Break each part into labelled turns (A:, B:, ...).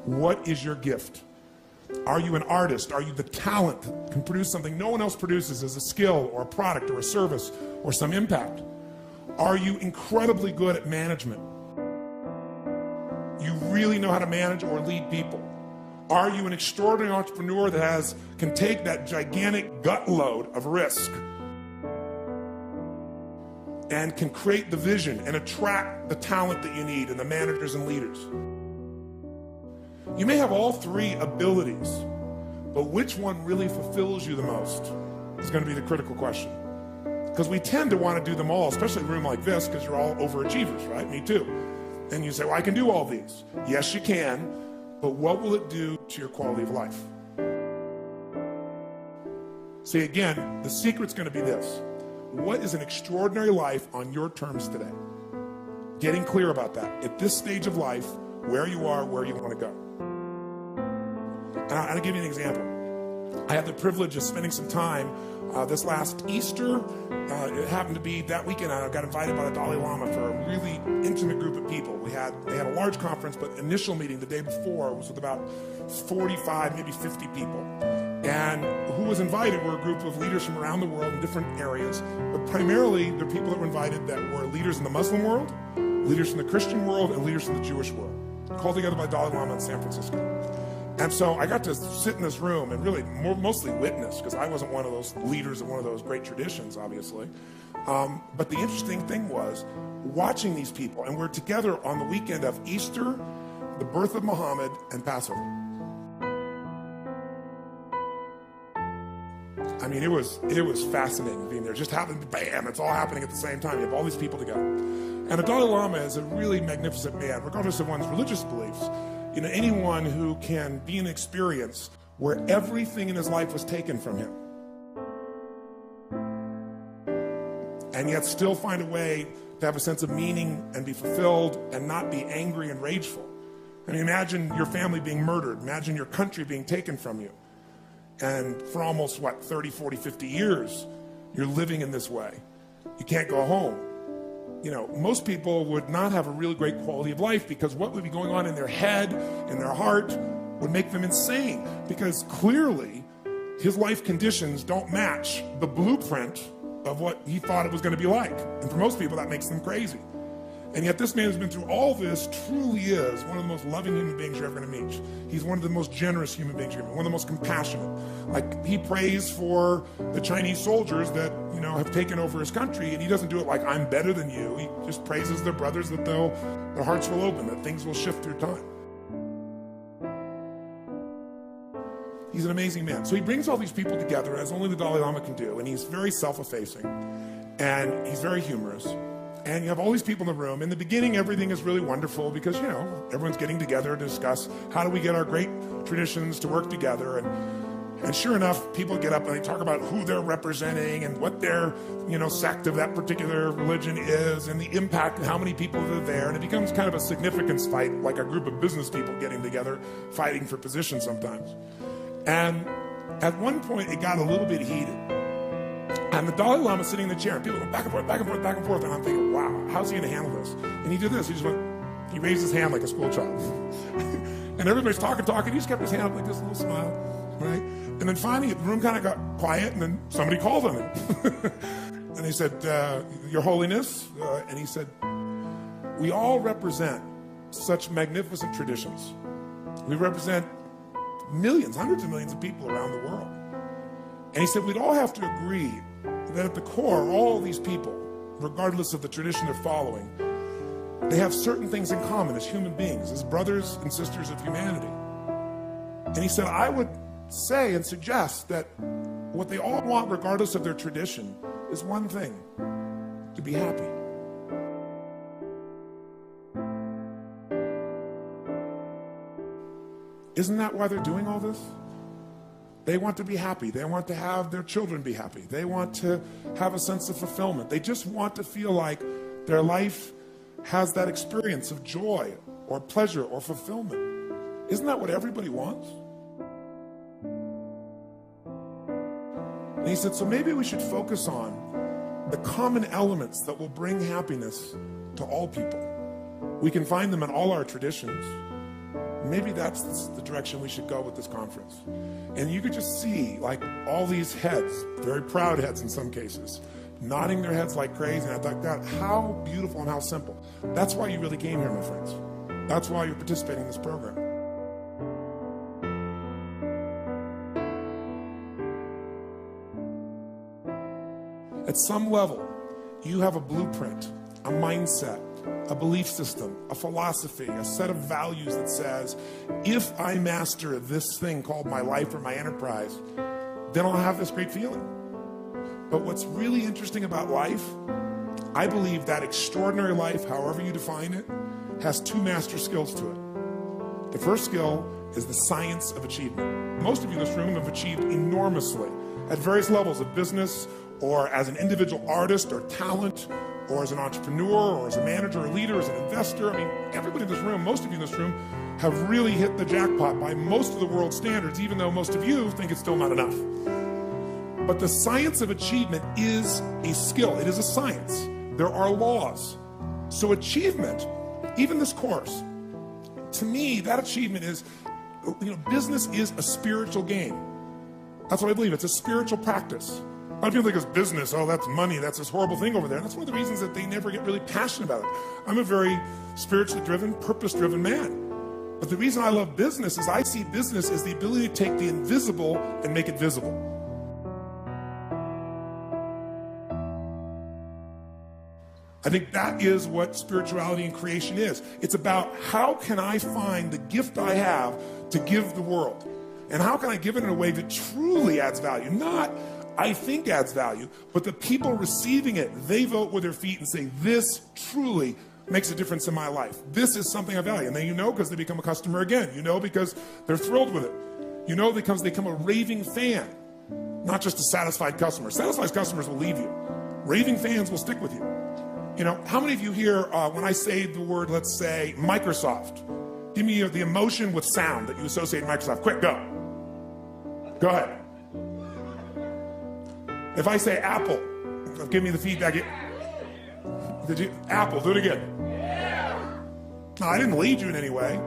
A: What is your gift? Are you an artist? Are you the talent that can produce something no one else produces as a skill or a product or a service or some impact? Are you incredibly good at management? You really know how to manage or lead people? Are you an extraordinary entrepreneur that can take that gigantic gut load of risk and can create the vision and attract the talent that you need and the managers and leaders? You may have all three abilities, but which one really fulfills you the most is going to be the critical question. Because we tend to want to do them all, especially in a room like this, because you're all overachievers, right? Me too. And you say, well, I can do all these. Yes, you can. But what will it do to your quality of life? See, again, the secret's going to be this. What is an extraordinary life on your terms today? Getting clear about that. At this stage of life, where you are, where you want to go. And I'll give you an example. I had the privilege of spending some time this last Easter. It happened to be that weekend. I got invited by the Dalai Lama for a really intimate group of people. They had a large conference, but initial meeting the day before was with about 45, maybe 50 people. And who was invited were a group of leaders from around the world in different areas, but primarily the people that were invited that were leaders in the Muslim world, leaders in the Christian world, and leaders in the Jewish world, called together by Dalai Lama in San Francisco. And so I got to sit in this room and really mostly witness, because I wasn't one of those leaders of one of those great traditions, obviously. But the interesting thing was watching these people, and we're together on the weekend of Easter, the birth of Muhammad, and Passover. I mean, it was fascinating being there. Just happened, bam, it's all happening at the same time. You have all these people together. And the Dalai Lama is a really magnificent man, regardless of one's religious beliefs. You know, anyone who can be an experience where everything in his life was taken from him, and yet still find a way to have a sense of meaning and be fulfilled and not be angry and rageful. I mean, imagine your family being murdered. Imagine your country being taken from you. And for almost, 30, 40, 50 years, you're living in this way. You can't go home. You know, most people would not have a really great quality of life, because what would be going on in their head, in their heart, would make them insane. Because clearly, his life conditions don't match the blueprint of what he thought it was going to be like. And for most people, that makes them crazy. And yet this man who's been through all this truly is one of the most loving human beings you're ever going to meet. He's one of the most generous human beings you're going to meet, one of the most compassionate. Like, he prays for the Chinese soldiers that, you know, have taken over his country, and he doesn't do it like, I'm better than you. He just praises their brothers that their hearts will open, that things will shift through time. He's an amazing man. So he brings all these people together, as only the Dalai Lama can do, and he's very self-effacing, and he's very humorous. And you have all these people in the room. In the beginning, everything is really wonderful because, you know, everyone's getting together to discuss how do we get our great traditions to work together. And sure enough, people get up and they talk about who they're representing and what their, you know, sect of that particular religion is and the impact and how many people are there. And it becomes kind of a significance fight, like a group of business people getting together, fighting for position sometimes. And at one point, it got a little bit heated. And the Dalai Lama sitting in the chair, and people go back and forth, back and forth, back and forth. And I'm thinking, wow, how's he going to handle this? And he did this. He raised his hand like a school child. And everybody's talking. He just kept his hand up like this, little smile, right? And then finally, the room kind of got quiet, and then somebody called on him. And he said, Your Holiness, and he said, we all represent such magnificent traditions. We represent millions, hundreds of millions of people around the world. And he said, we'd all have to agree that at the core, all these people, regardless of the tradition they're following, they have certain things in common as human beings, as brothers and sisters of humanity. And he said, I would say and suggest that what they all want, regardless of their tradition, is one thing: to be happy. Isn't that why they're doing all this? They want to be happy. They want to have their children be happy. They want to have a sense of fulfillment. They just want to feel like their life has that experience of joy or pleasure or fulfillment. Isn't that what everybody wants? And he said, so maybe we should focus on the common elements that will bring happiness to all people. We can find them in all our traditions. maybe that's the direction we should go with this conference. And you could just see like all these heads, very proud heads in some cases, nodding their heads like crazy. And I thought, God, how beautiful and how simple. That's why you really came here, my friends. That's why you're participating in this program. At some level, you have a blueprint, a mindset, a belief system, a philosophy, a set of values that says, if I master this thing called my life or my enterprise, then I'll have this great feeling. But what's really interesting about life, I believe that extraordinary life, however you define it, has two master skills to it. The first skill is the science of achievement. Most of you in this room have achieved enormously at various levels of business, or as an individual artist or talent, or as an entrepreneur, or as a manager or leader, as an investor. I mean, everybody in this room, most of you in this room, have really hit the jackpot by most of the world's standards, even though most of you think it's still not enough. But the science of achievement is a skill. It is a science. There are laws. So achievement, even this course, to me, that achievement is, business is a spiritual game. That's what I believe. It's a spiritual practice. A lot of people think it's business. Oh, that's money. That's this horrible thing over there. And that's one of the reasons that they never get really passionate about it. I'm a very spiritually driven, purpose-driven man. But the reason I love business is I see business as the ability to take the invisible and make it visible. I think that is what spirituality and creation is. It's about how can I find the gift I have to give the world? And how can I give it in a way that truly adds value? Not I think adds value, but the people receiving it, they vote with their feet and say, this truly makes a difference in my life. This is something I value. And then because they become a customer again. Because they're thrilled with it. Because they become a raving fan, not just a satisfied customer. Satisfied customers will leave you. Raving fans will stick with you. How many of you here, when I say the word, let's say, Microsoft, give me the emotion with sound that you associate with Microsoft. Quick, go. Go ahead. If I say Apple, give me the feedback. Did you? Apple, do it again. No, I didn't lead you in any way.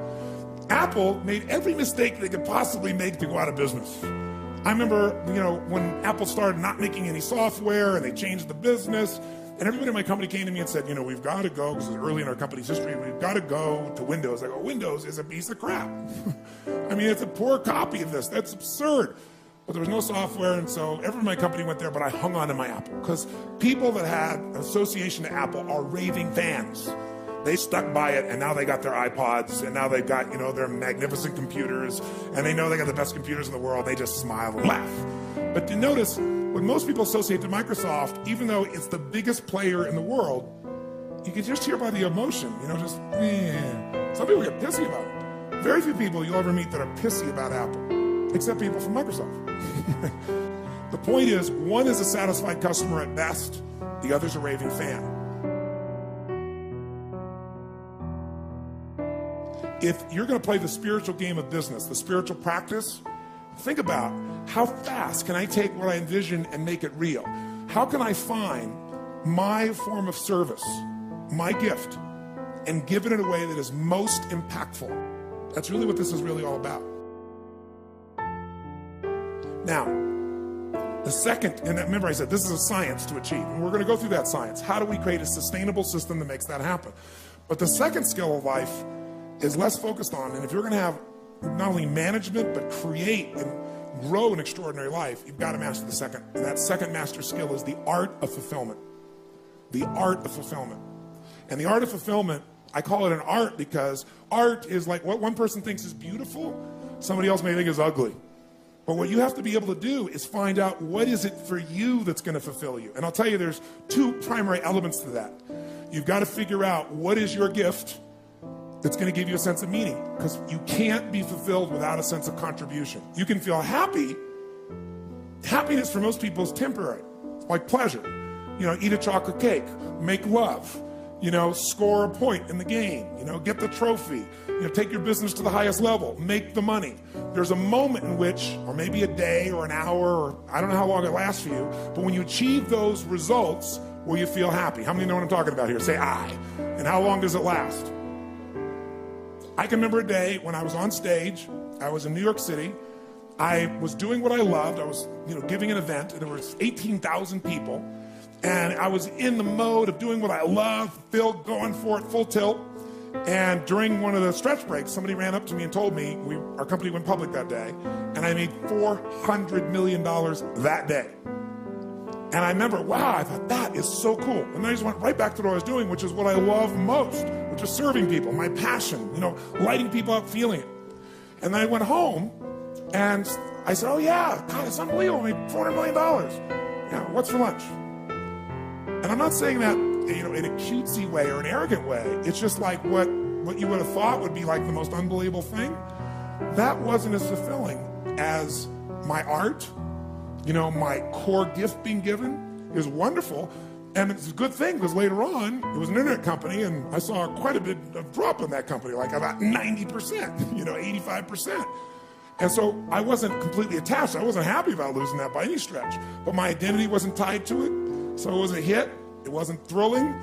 A: Apple made every mistake they could possibly make to go out of business. I remember, when Apple started not making any software and they changed the business, and everybody in my company came to me and said, we've got to go, because it was early in our company's history, we've got to go to Windows. I go, Windows is a piece of crap. It's a poor copy of this. That's absurd. But there was no software, and so everyone in my company went there, but I hung on to my Apple. Because people that had association to Apple are raving fans. They stuck by it, and now they got their iPods, and now they've got, their magnificent computers, and they know they got the best computers in the world. They just smile and laugh. But you notice, when most people associate to Microsoft, even though it's the biggest player in the world, you can just hear by the emotion, Some people get pissy about it. Very few people you'll ever meet that are pissy about Apple, except people from Microsoft. The point is, one is a satisfied customer at best, the other's a raving fan. If you're going to play the spiritual game of business, the spiritual practice, think about how fast can I take what I envision and make it real? How can I find my form of service, my gift, and give it in a way that is most impactful? That's really what this is really all about. Now, the second, and remember I said this is a science to achieve, and we're going to go through that science. How do we create a sustainable system that makes that happen? But the second skill of life is less focused on, and if you're going to have not only management, but create and grow an extraordinary life, you've got to master the second. And that second master skill is the art of fulfillment. The art of fulfillment. And the art of fulfillment, I call it an art because art is like what one person thinks is beautiful, somebody else may think is ugly. But what you have to be able to do is find out what is it for you that's going to fulfill you. And I'll tell you, there's two primary elements to that. You've got to figure out what is your gift that's going to give you a sense of meaning, because you can't be fulfilled without a sense of contribution. You can feel happy. Happiness for most people is temporary, like pleasure. Eat a chocolate cake, make love, score a point in the game, get the trophy, take your business to the highest level, make the money. There's a moment in which, or maybe a day or an hour, or I don't know how long it lasts for you, but when you achieve those results, will you feel happy? How many know what I'm talking about here? Say I. And how long does it last? I can remember a day when I was on stage. I was in New York City. I was doing what I loved. I was, giving an event, and there was 18,000 people. And I was in the mode of doing what I love, filled, going for it, full tilt. And during one of the stretch breaks, somebody ran up to me and told me our company went public that day, and I made $400 million that day. And I remember, wow, I thought, that is so cool. And then I just went right back to what I was doing, which is what I love most, which is serving people, my passion, lighting people up, feeling it. And then I went home, and I said, oh yeah, God, it's unbelievable, I made $400 million. Yeah, what's for lunch? And I'm not saying that, in a cutesy way or an arrogant way. It's just like what you would have thought would be like the most unbelievable thing. That wasn't as fulfilling as my art, my core gift being given is wonderful. And it's a good thing because later on, it was an internet company and I saw quite a bit of drop in that company, like about 90%, 85%. And so I wasn't completely attached. I wasn't happy about losing that by any stretch, but my identity wasn't tied to it. So it was a hit. It wasn't thrilling,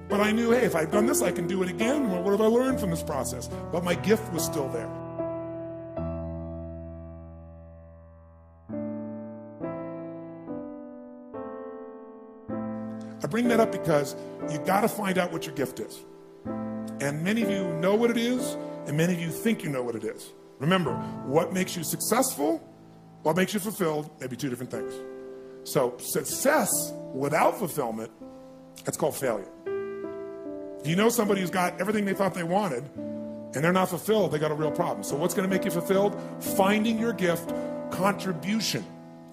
A: but I knew, hey, if I've done this, I can do it again. Well, what have I learned from this process? But my gift was still there. I bring that up because you got to find out what your gift is. And many of you know what it is, and many of you think you know what it is. Remember, what makes you successful, what makes you fulfilled, may be two different things. So success without fulfillment, that's called failure. If you know somebody who's got everything they thought they wanted and they're not fulfilled, they got a real problem. So what's going to make you fulfilled? Finding your gift, contribution.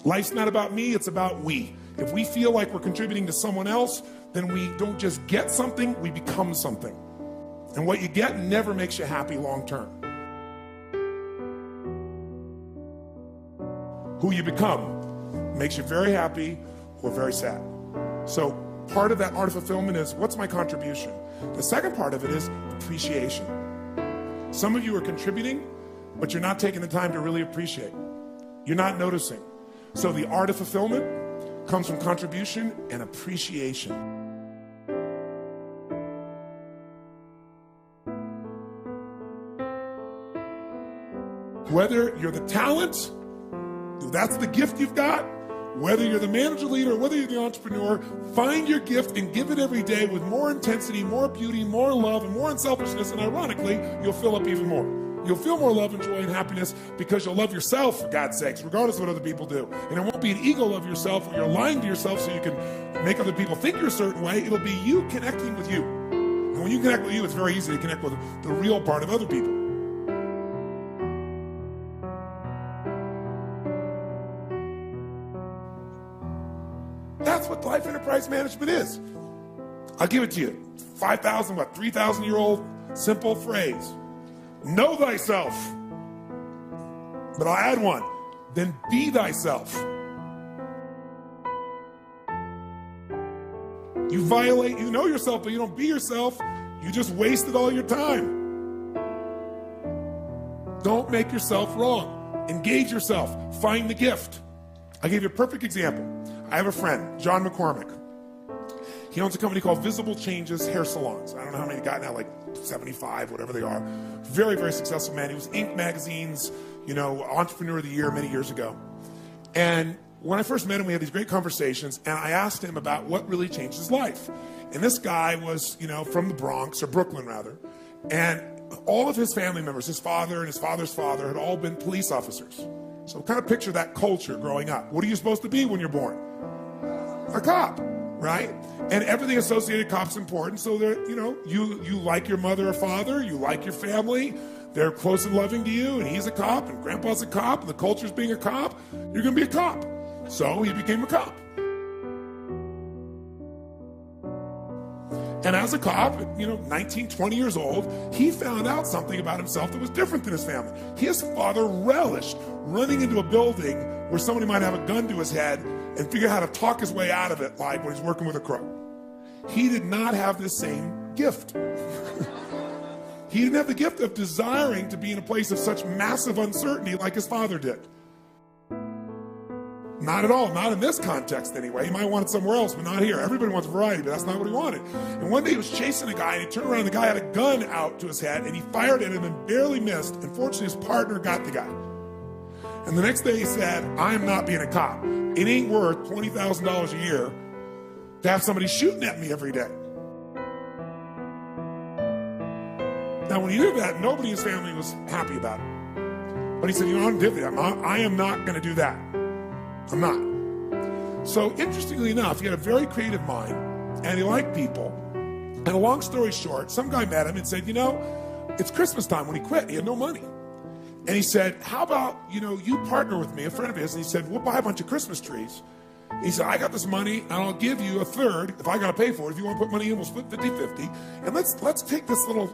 A: Life's not about me, it's about we. If we feel like we're contributing to someone else, then we don't just get something, we become something. And what you get never makes you happy long term. Who you become makes you very happy or very sad. So part of that art of fulfillment is, what's my contribution? The second part of it is appreciation. Some of you are contributing, but you're not taking the time to really appreciate. You're not noticing. So the art of fulfillment comes from contribution and appreciation. Whether you're the talent, that's the gift you've got, whether you're the manager, leader, whether you're the entrepreneur, find your gift and give it every day with more intensity, more beauty, more love, and more unselfishness, and ironically, you'll fill up even more. You'll feel more love and joy and happiness because you'll love yourself, for God's sakes, regardless of what other people do. And it won't be an ego love yourself where you're lying to yourself so you can make other people think you're a certain way. It'll be you connecting with you. And when you connect with you, it's very easy to connect with the real part of other people. That's what life enterprise management is. I'll give it to you. 3,000-year-old simple phrase. Know thyself. But I'll add one. Then be thyself. You know yourself, but you don't be yourself. You just wasted all your time. Don't make yourself wrong. Engage yourself. Find the gift. I'll give you a perfect example. I have a friend, John McCormick. He owns a company called Visible Changes Hair Salons. I don't know how many he got now, like 75, whatever they are. Very, very successful man. He was Inc. magazine's, Entrepreneur of the Year many years ago. And when I first met him, we had these great conversations, and I asked him about what really changed his life. And this guy was, from the Bronx, or Brooklyn rather, and all of his family members, his father and his father's father, had all been police officers. So kind of picture that culture growing up. What are you supposed to be when you're born? A cop, right? And everything associated cop's important. So that, you like your mother or father, you like your family, they're close and loving to you, and he's a cop, and grandpa's a cop, and the culture's being a cop, you're gonna be a cop. So he became a cop. And as a cop, 19, 20 years old, he found out something about himself that was different than his family. His father relished running into a building where somebody might have a gun to his head and figure out how to talk his way out of it, like when he's working with a crook. He did not have the same gift. He didn't have the gift of desiring to be in a place of such massive uncertainty like his father did. Not at all, not in this context anyway. He might want it somewhere else, but not here. Everybody wants variety, but that's not what he wanted. And one day he was chasing a guy, and he turned around, and the guy had a gun out to his head, and he fired at him and barely missed. And fortunately, his partner got the guy. And the next day he said, I am not being a cop. It ain't worth $20,000 a year to have somebody shooting at me every day. Now, when he did that, nobody in his family was happy about it. But he said, I'm different. I am not going to do that. I'm not. So, interestingly enough, he had a very creative mind, and he liked people. And a long story short, some guy met him and said, it's Christmas time when he quit. He had no money. And he said, how about, you partner with me, a friend of his, and he said, we'll buy a bunch of Christmas trees. He said, I got this money, and I'll give you a third if I got to pay for it. If you want to put money in, we'll split 50-50. And let's take this little,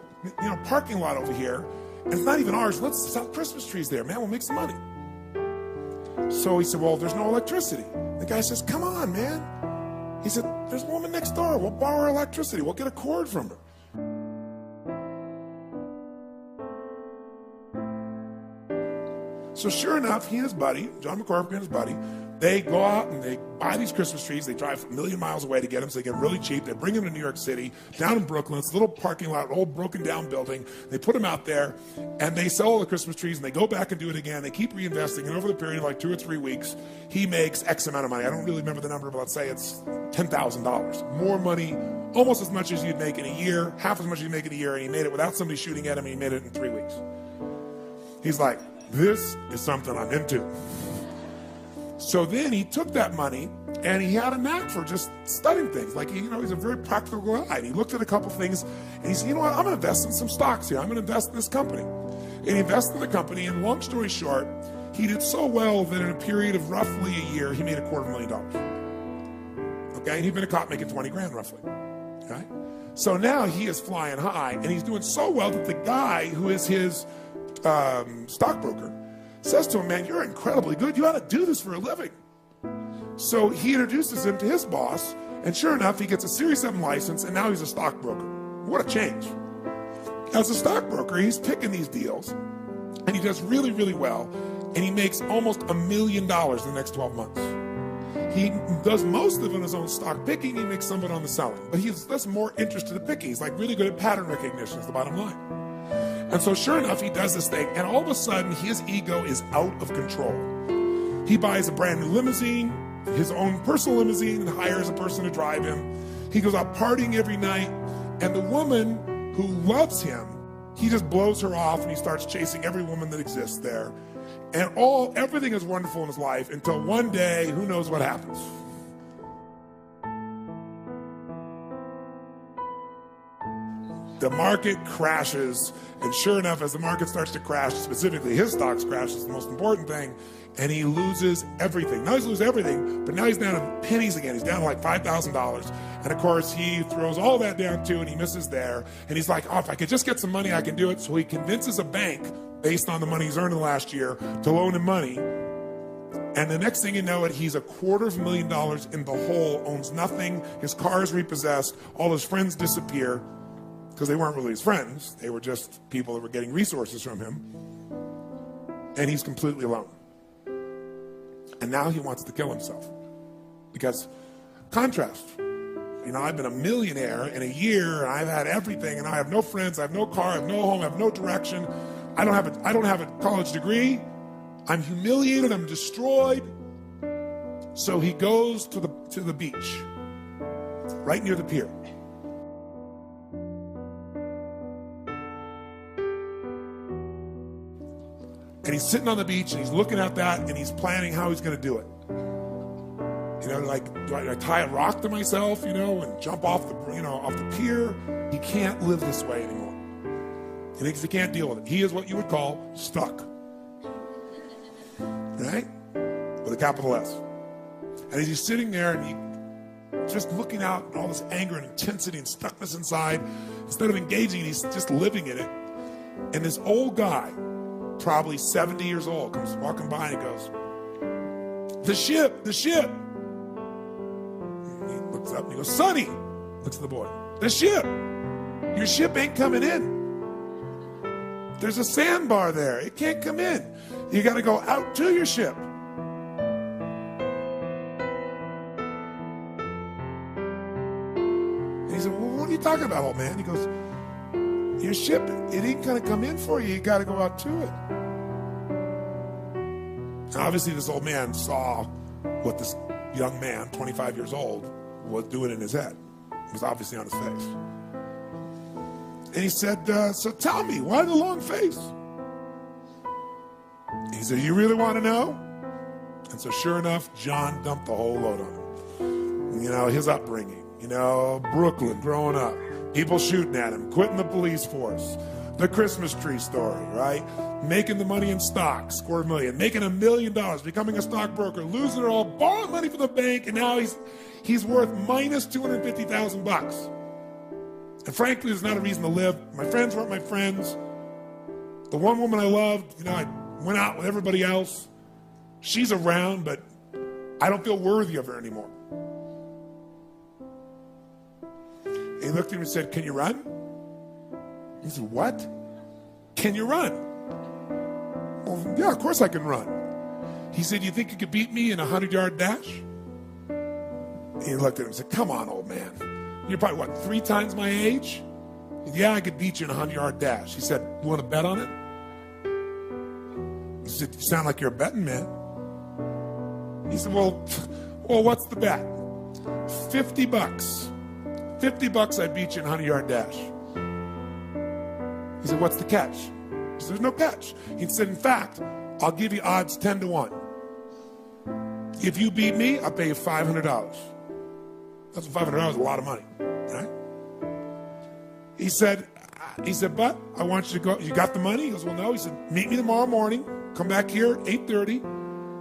A: parking lot over here, and it's not even ours. Let's sell Christmas trees there, man. We'll make some money. So he said, well, there's no electricity. The guy says, come on, man. He said, there's a woman next door. We'll borrow her electricity. We'll get a cord from her. So sure enough, he and his buddy, John McCormick and his buddy, they go out and they buy these Christmas trees. They drive a million miles away to get them, so they get them really cheap. They bring them to New York City, down in Brooklyn. It's a little parking lot, an old broken down building. They put them out there, and they sell all the Christmas trees, and they go back and do it again. They keep reinvesting, and over the period of like 2 or 3 weeks, he makes X amount of money. I don't really remember the number, but let's say it's $10,000. More money, almost as much as you'd make in a year, half as much as you'd make in a year, and he made it without somebody shooting at him, and he made it in 3 weeks. He's like, this is something I'm into. So then he took that money, and he had a knack for just studying things. Like, he's a very practical guy. And he looked at a couple things, and he said, I'm going to invest in some stocks here. I'm going to invest in this company. And he invested in the company, and long story short, he did so well that in a period of roughly a year, he made $250,000. Okay, and he'd been a cop making 20 grand roughly. Okay, so now he is flying high, and he's doing so well that the guy who is his stockbroker says to him, man, you're incredibly good. You ought to do this for a living. So he introduces him to his boss, and sure enough, he gets a Series 7 license, and now he's a stockbroker. What a change. As a stockbroker, he's picking these deals, and he does really, really well, and he makes almost $1 million in the next 12 months. He does most of it on his own stock picking. He makes some of it on the selling, but he's less more interested in picking. He's like really good at pattern recognition is the bottom line. And so sure enough, he does this thing, and all of a sudden, his ego is out of control. He buys a brand new limousine, his own personal limousine, and hires a person to drive him. He goes out partying every night, and the woman who loves him, he just blows her off, and he starts chasing every woman that exists there. And everything is wonderful in his life until one day, who knows what happens. The market crashes, and sure enough, as the market starts to crash, specifically his stocks crash is the most important thing, and he loses everything. Now he's losing everything, but now he's down to pennies again. He's down to like $5,000, and of course he throws all that down too, and he misses there, and he's like, if I could just get some money, I can do it. So he convinces a bank, based on the money he's earned in the last year, to loan him money. And the next thing you know it, he's $250,000 in the hole, owns nothing, his car is repossessed, all his friends disappear, because they weren't really his friends. They were just people that were getting resources from him. And he's completely alone. And now he wants to kill himself. Because, contrast, I've been a millionaire in a year, and I've had everything, and I have no friends, I have no car, I have no home, I have no direction. I don't have a college degree. I'm humiliated, I'm destroyed. So he goes to the beach, right near the pier. And he's sitting on the beach, and he's looking at that, and he's planning how he's going to do it. Do I tie a rock to myself, and jump off the pier? He can't live this way anymore. He thinks he can't deal with it. He is what you would call stuck. Right? With a capital S. And as he's sitting there, and he's just looking out at all this anger and intensity and stuckness inside, instead of engaging, he's just living in it. And this old guy, probably 70 years old, comes walking by and he goes, the ship. And he looks up and he goes, Sonny, looks at the boy, the ship, your ship ain't coming in. There's a sandbar there. It can't come in. You got to go out to your ship. talking about, old man? He goes, your ship, it ain't going to come in for you. You got to go out to it. And obviously, this old man saw what this young man, 25 years old, was doing in his head. It was obviously on his face. And he said, so tell me, why the long face? He said, you really want to know? And so sure enough, John dumped the whole load on him. You know, his upbringing, you know, Brooklyn, growing up, people shooting at him, quitting the police force, the Christmas tree story, right? Making the money in stocks, $250,000, making $1 million, becoming a stockbroker, losing it all, borrowing money from the bank, and now he's worth minus $250,000. And frankly, there's not a reason to live. My friends weren't my friends. The one woman I loved, you know, I went out with everybody else. She's around, but I don't feel worthy of her anymore. And he looked at him and said, can you run? He said, what? Can you run? Well, yeah, of course I can run. He said, you think you could beat me in a 100-yard dash? And he looked at him and said, come on, old man. You're probably, what, 3 times my age? Said, yeah, I could beat you in a 100-yard dash. He said, you want to bet on it? He said, you sound like you're a betting man. He said, well, what's the bet? $50. $50 I beat you in a 100-yard dash. He said, what's the catch? He said, there's no catch. He said, in fact, I'll give you odds 10 to 1. If you beat me, I'll pay you $500. That's $500 is a lot of money, right? He said, but I want you to go. You got the money? He goes, well, no. He said, meet me tomorrow morning. Come back here, 8:30.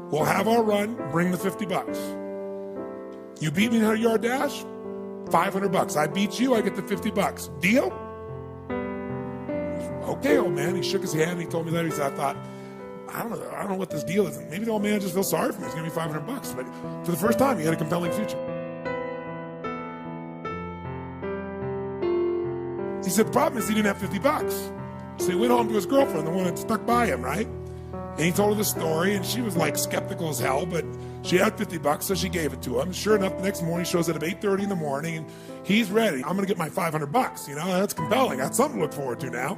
A: We'll have our run. Bring the $50. You beat me in a 100-yard dash? $500. I beat you, I get the $50. Deal? Okay, old man. He shook his hand and he told me later, he said, I don't know what this deal is. Maybe the old man just feels sorry for me. It's going to be $500. But for the first time, he had a compelling future. He said the problem is he didn't have $50. So he went home to his girlfriend, the one that stuck by him, right? And he told her the story, and she was like skeptical as hell, but she had $50, so she gave it to him. Sure enough, the next morning, he shows up at 8:30 in the morning, and he's ready. I'm going to get my $500. You know, that's compelling. That's something to look forward to now.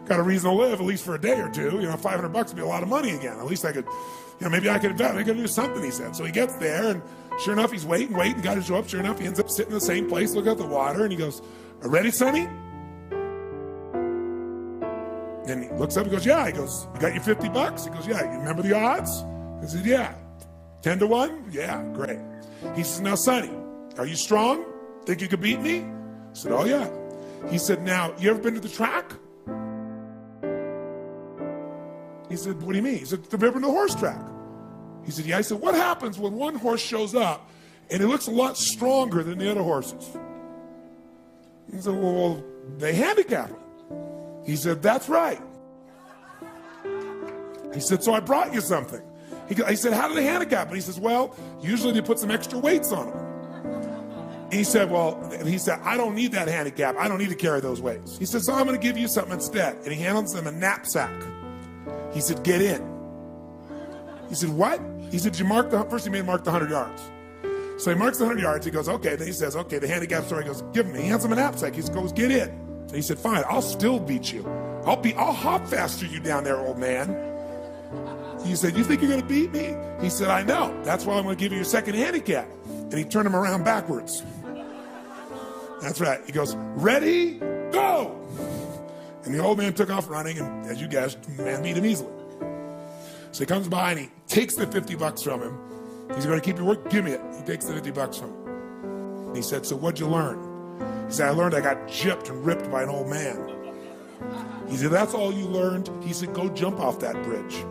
A: Got a reason to live, at least for a day or two. You know, $500 would be a lot of money again. At least I could, you know, maybe I could invest. I could do something, he said. So he gets there, and sure enough, he's waiting, got to show up. Sure enough, he ends up sitting in the same place, looking at the water, and he goes, ready, Sonny? And he looks up and goes, yeah. He goes, you got your $50? He goes, yeah. You remember the odds? He said, yeah. 10 to 1? Yeah, great. He says, now, Sonny, are you strong? Think you could beat me? I said, oh, yeah. He said, now, you ever been to the track? He said, what do you mean? He said, have you ever been to the horse track? He said, yeah. I said, what happens when one horse shows up and it looks a lot stronger than the other horses? He said, well, they handicap him. He said, that's right. He said, so I brought you something. He said, how do they handicap him? He says, well, usually they put some extra weights on him. He said, I don't need that handicap. I don't need to carry those weights. He said, so I'm going to give you something instead. And he hands them a knapsack. He said, get in. He said, what? He said, first he made him mark the 100 yards. So he marks the 100 yards. He goes, okay. Then he says, okay, the handicap story. He goes, give him. He hands him a knapsack. He goes, get in. And he said, fine, I'll still beat you. I'll hop faster you down there, old man. He said, you think you're going to beat me? He said, I know. That's why I'm going to give you your second handicap. And he turned him around backwards. That's right. He goes, ready, go. And the old man took off running, and as you guessed, the man beat him easily. So he comes by and he takes the $50 from him. He's going to keep your word. Give me it. He takes the $50 from him. And he said, so what'd you learn? He said, I learned I got gypped and ripped by an old man. He said, that's all you learned? He said, go jump off that bridge.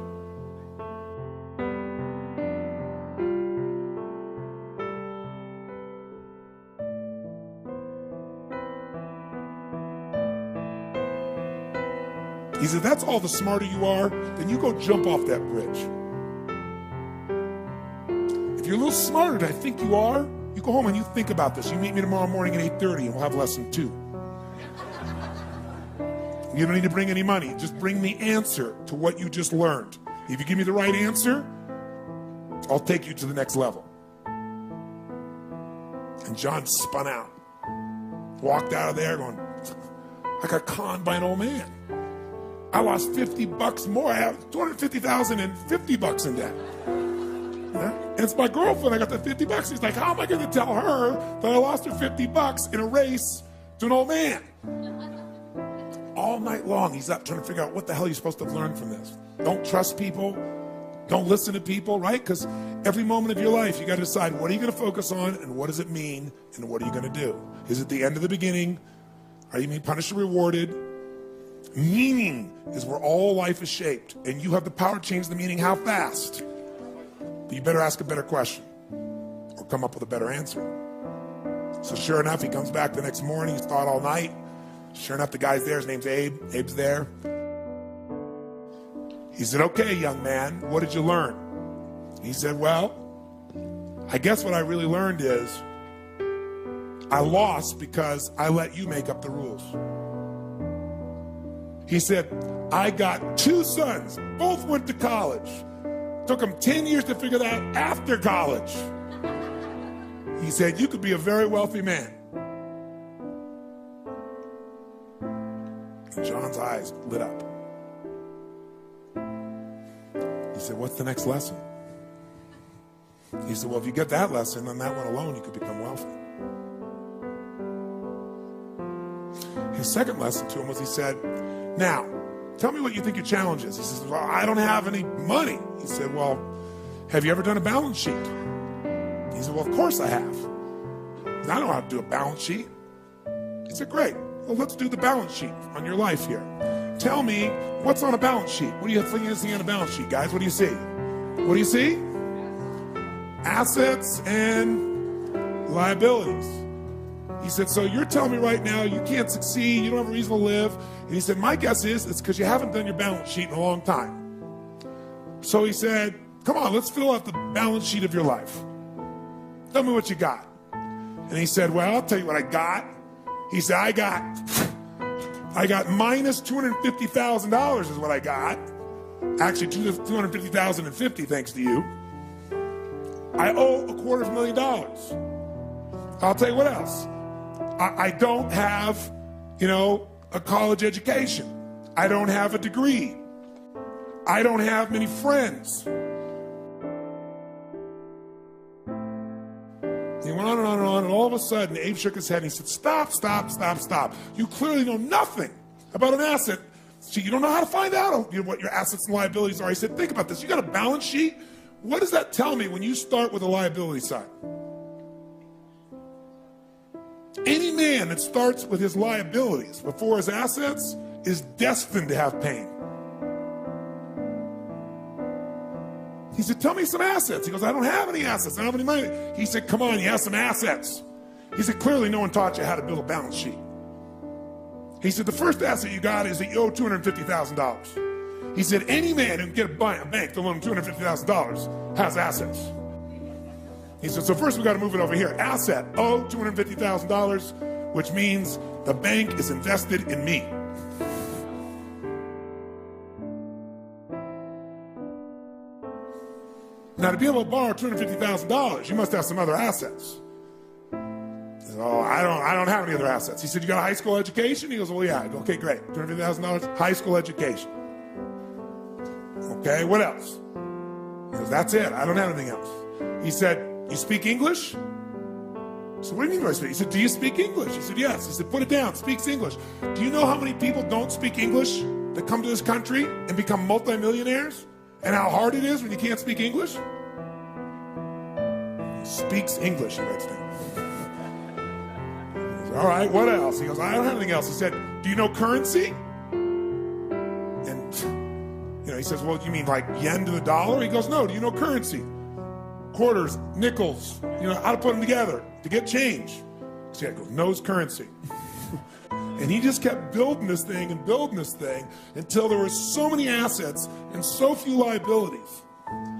A: He said, that's all the smarter you are, then you go jump off that bridge. If you're a little smarter than I think you are, you go home and you think about this. You meet me tomorrow morning at 8:30 and we'll have lesson 2. You don't need to bring any money. Just bring the answer to what you just learned. If you give me the right answer, I'll take you to the next level. And John spun out. Walked out of there going, I got conned by an old man. I lost $50 more. I have $250,000 and $50 in debt. And it's my girlfriend. I got the $50. He's like, how am I going to tell her that I lost her $50 in a race to an old man? All night long, he's up trying to figure out what the hell you're supposed to have learned from this. Don't trust people. Don't listen to people, right? Because every moment of your life, you got to decide, what are you going to focus on and what does it mean and what are you going to do? Is it the end of the beginning? Are you being punished or rewarded? Meaning is where all life is shaped, and you have the power to change the meaning how fast. But you better ask a better question or come up with a better answer. So sure enough, he comes back the next morning. He's thought all night. Sure enough, the guy's there. His name's Abe. Abe's there. He said, okay, young man, what did you learn? He said, well, I guess what I really learned is I lost because I let you make up the rules. He said, I got 2 sons, both went to college. Took them 10 years to figure that out after college. He said, you could be a very wealthy man. And John's eyes lit up. He said, what's the next lesson? He said, well, if you get that lesson, then that one alone, you could become wealthy. His second lesson to him was, he said, now, tell me what you think your challenge is. He says, well, I don't have any money. He said, well, have you ever done a balance sheet? He said, well, of course I have. He said, I know how to do a balance sheet. He said, great. Well, let's do the balance sheet on your life here. Tell me, what's on a balance sheet? What do you think is on a balance sheet, guys? What do you see? What do you see? Assets and liabilities. He said, so you're telling me right now you can't succeed, you don't have a reason to live. And he said, my guess is it's because you haven't done your balance sheet in a long time. So he said, come on, let's fill out the balance sheet of your life. Tell me what you got. And he said, well, I'll tell you what I got. He said, I got minus $250,000 is what I got. Actually, $250,050 thanks to you. I owe $250,000. I'll tell you what else. I don't have, a college education. I don't have a degree. I don't have many friends. He went on and on and on, and all of a sudden, Abe shook his head and he said, stop. You clearly know nothing about an asset. So you don't know how to find out what your assets and liabilities are. He said, think about this. You got a balance sheet? What does that tell me when you start with a liability side? Any man that starts with his liabilities before his assets is destined to have pain. He said, tell me some assets. He goes, I don't have any assets. I don't have any money. He said, come on, you have some assets. He said, clearly no one taught you how to build a balance sheet. He said, the first asset you got is that you owe $250,000. He said, any man who can get a bank to loan him $250,000 has assets. He said, so first we got to move it over here. Asset, owe $250,000, which means the bank is invested in me. Now, to be able to borrow $250,000, you must have some other assets. He said, oh, I don't have any other assets. He said, you got a high school education? He goes, well, yeah. I go, okay, great. $250,000, high school education. Okay, what else? He goes, that's it. I don't have anything else. He said, you speak English? So what do you mean by speak? He said, do you speak English? He said, yes. He said, put it down, speaks English. Do you know how many people don't speak English that come to this country and become multimillionaires? And how hard it is when you can't speak English? Speaks English, he writes down. He goes, all right, what else? He goes, I don't have anything else. He said, do you know currency? And, he says, well, you mean like yen to the dollar? He goes, no, do you know currency? Quarters, nickels, how to put them together to get change. So he goes, knows currency. And he just kept building this thing until there were so many assets and so few liabilities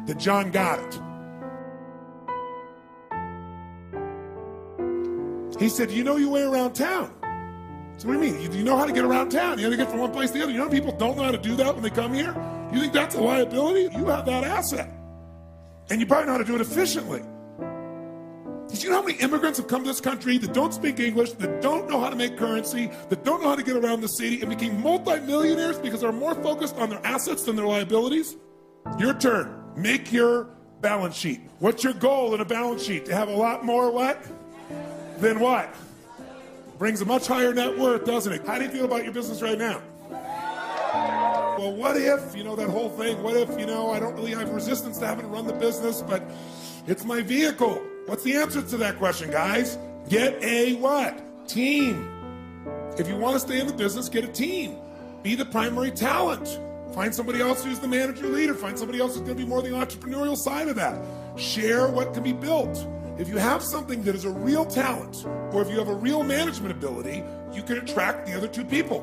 A: that John got it. He said, you know your way around town. So what do you mean? Do you know how to get around town? You know how to get from one place to the other. You know people don't know how to do that when they come here? You think that's a liability? You have that asset. And you probably know how to do it efficiently. He Did you know how many immigrants have come to this country that don't speak English, that don't know how to make currency, that don't know how to get around the city, and became multimillionaires because they're more focused on their assets than their liabilities? Your turn. Make your balance sheet. What's your goal in a balance sheet? To have a lot more what? Than what? Brings a much higher net worth, doesn't it? How do you feel about your business right now? Well, what if, that whole thing, what if, I don't really have resistance to having to run the business, but it's my vehicle. What's the answer to that question, guys? Get a what? Team. If you want to stay in the business, get a team. Be the primary talent. Find somebody else who's the manager leader. Find somebody else who's going to be more the entrepreneurial side of that. Share what can be built. If you have something that is a real talent, or if you have a real management ability, you can attract the other two people.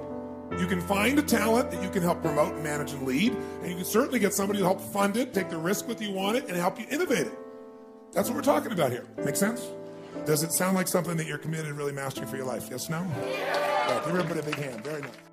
A: You can find a talent that you can help promote and manage and lead, and you can certainly get somebody to help fund it, take the risk with you on it, and help you innovate it. That's what we're talking about here. Make sense? Does it sound like something that you're committed to really mastering for your life? Yes, no? Yeah. Give everybody a big hand. Very nice.